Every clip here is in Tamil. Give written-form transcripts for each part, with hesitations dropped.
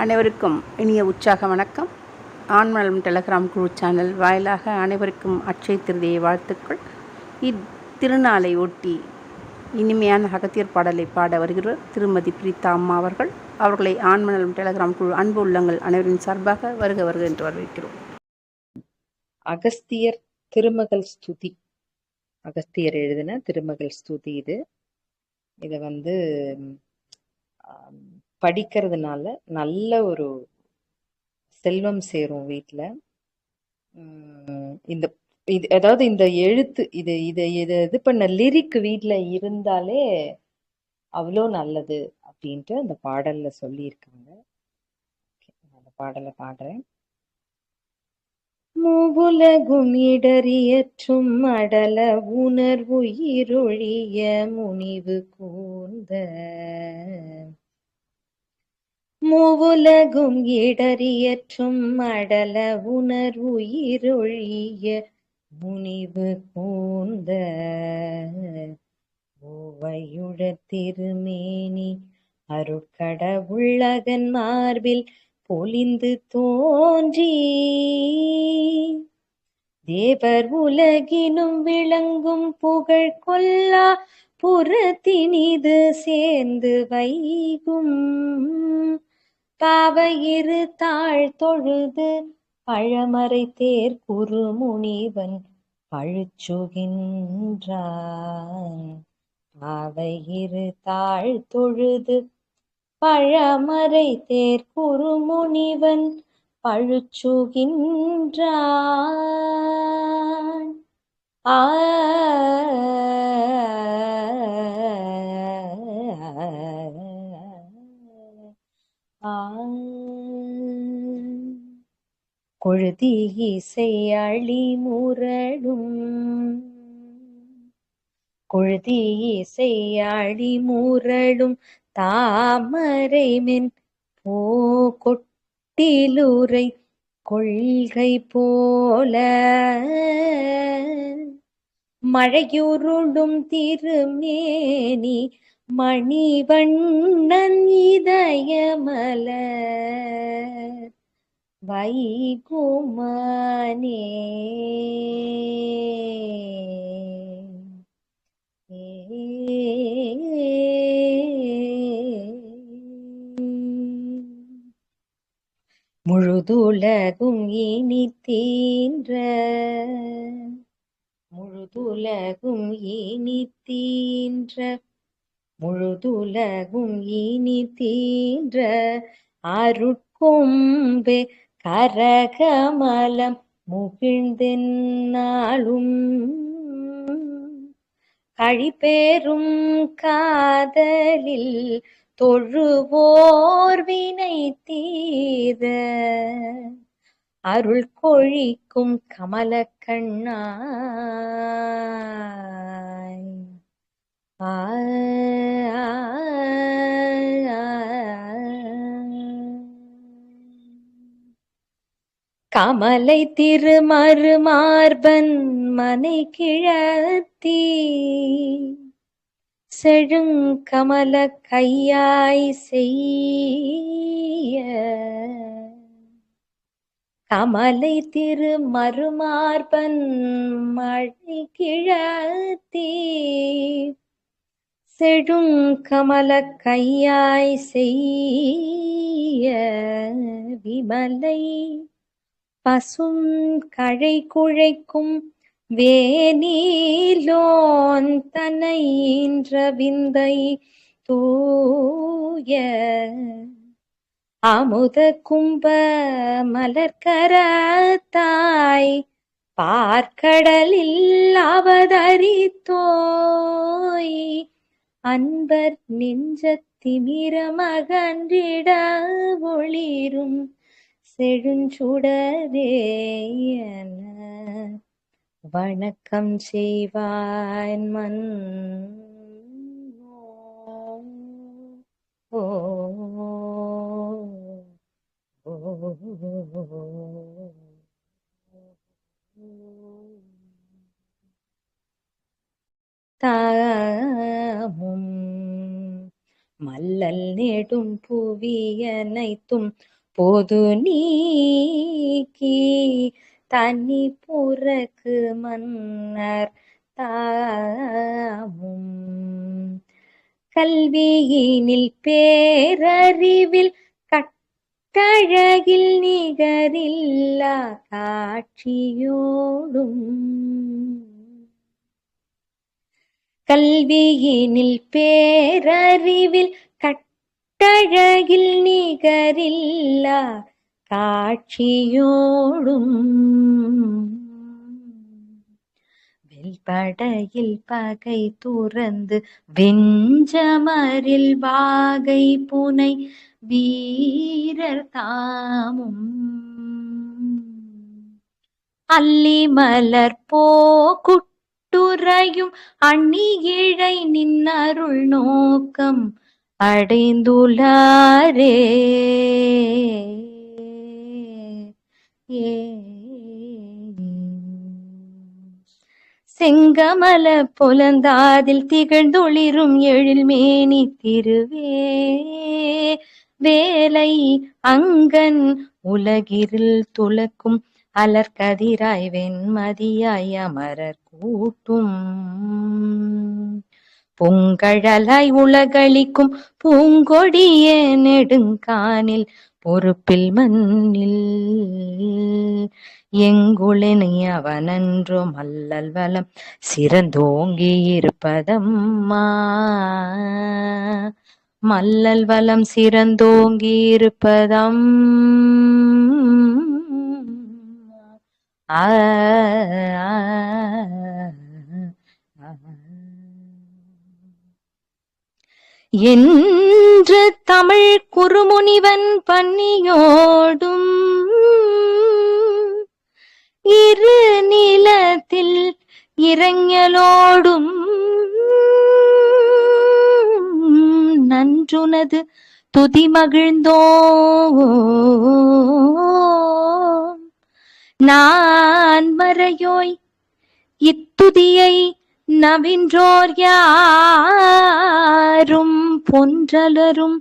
அனைவருக்கும் இனிய உற்சாக வணக்கம். ஆண்மலம் டெலகிராம் குழு சேனல் வாயிலாக அனைவருக்கும் அட்சய திருதியை வாழ்த்துக்கள். இத்திருநாளை ஒட்டி இனிமையான அகத்தியர் பாடலை பாட வருகிறார் திருமதி பிரீதா அம்மா அவர்கள். அவர்களை ஆண்மலம் டெலகிராம் குழு அன்பு உள்ளங்கள் அனைவரின் சார்பாக வருக வருக என்று வரவேற்கிறோம். அகஸ்தியர் திருமகள் ஸ்துதி. அகஸ்தியர் எழுதின திருமகள் ஸ்துதி இது. இதை படிக்கிறதுனால நல்ல ஒரு செல்வம் சேரும் வீட்டில். அதாவது இந்த எழுத்து இது பண்ண லிரிக் வீட்டில் இருந்தாலே அவ்வளோ நல்லது அப்படின்ட்டு அந்த பாடல்ல சொல்லியிருக்காங்க. அந்த பாடலை பாடுறேன். மூவுலகும் இடறியற்றும் அடல உணர்வுயிரொழிய முனிவு கூர்ந்த. மூவுலகும் இடறியற்றும் அடல உணர்வுயிரொழிய முனிவு கூர்ந்த. ஓவையுட திருமேனி அருட்கடவுள்ளகன் மார்பில் பொலிந்து தோன்றி தேவர் உலகினும் விளங்கும் புகழ் கொல்லா புறத்தினிது சேர்ந்து வைகும். பாவையிரு தாழ் தொழுது பழமறை தேர் குறுமுனிவன் பழுச்சுகின்றான். பாவையிரு தாழ் தொழுது பழமறை தேர் குறுமுனிவன் பழுச்சுகின்றான். கொழுதி இசை அழி முரடும். கொழுதி இசை அழி முரடும் தாமரை மென் போ கொட்டிலுரை கொள்கை போல. மழையுருளும் திருமேனி மணிவண்ணன் இதயமலர் வைகுமானே. முழுதுலகும் இனித்தீன்ற. முழுதுலகும் இனித்தீன்ற. முழுதுலகும் இனித்தீன்ற அருட்கொம்பே கரகமலம் முகிழ்ந்தென்னாலும். கழிப்பேரும் காதலில் தொழுவோர் வினை தீர அருள் கொழிக்கும் கமலக்கண்ணாய். கமலை திருமருமார்பன் மனை கிழத்தி செழுங்கமல கையாய் செய்ய. கமலை திருமருமார்பன் மழை கிழத்தி செழுங்கமல கையாய் செய்ய. விமலை பசும் கழை குழைக்கும் வேனிலோன் தனையின்ற விந்தை தூய. அமுத கும்ப மலர்கரத்தாய் பார்க்கடலில் அவதரித்தோய். அன்பர் நெஞ்சத்திமிரமகன்றிட ஒளிரும் செழுஞ்சுடரேயன வணக்கம் செய்வான் மன். ஓ தாமும் மல்லல் நெடும் புவியனைத்தும் பொது நீக்கி தனி புறக்கு மன்னர் தாமும் கல்வியினில் பேரறிவில் கட்டழகில் நிகரில்லா காட்சியோடும் கல்வியினில் பேரறிவில் கட்டழகில் நிகரில்லா காட்சியோடும் வெல்படையில் பகை துறந்து வெஞ்சமரில் வாகை புனை வீரர் தாமும் அல்லி மலர் போகுட்டுரையும் அண்ணி இழை நின்னருள் நோக்கம் அடைந்துள்ளாரே. செங்கமல புலந்தாதில் திகழ்ந்தொளிரும் எழில் மேனி திருவே வேலை அங்கன் உலகிரில் துலக்கும் அலர்கதிராய் வெண்மதியாய் அமரர் கூட்டும் பொங்கழலாய் உலகளிக்கும் பூங்கொடிய நெடுங்கானில் பொறுப்பில் மண்ணில் எங்குளெனை அவனன்றோ மல்லல் வலம் சிறந்தோங்கி இருப்பதம்மா மல்லல் வலம் சிறந்தோங்கி இருப்பதம் என்று தமிழ் குறுமுனிவன் பன்னியோடும் இரு நிலத்தில் இறங்கலோடும் நன்றுனது துதி மகிழ்ந்தோ நான் மறையோய் இத்துதியை நவின்றோர் யாரும் பொன்றலரும்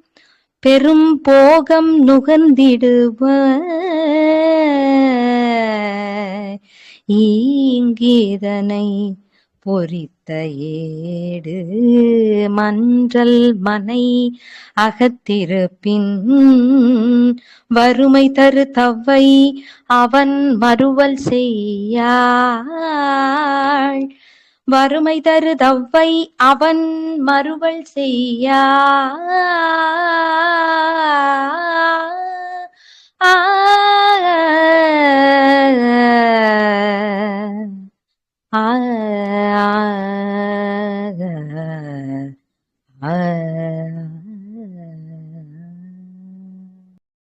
பெரும் போகம் நுகர்ந்திடுவ ஈங்கிதனை பொறித்த ஏடு மன்றல் மனை அகத்திருப்பின் வறுமை தரு தவ்வை அவன் மறுவல் செய்யாள் வறுமை தரு தவ்வை அவன் மறுவல் செய்யா ஆ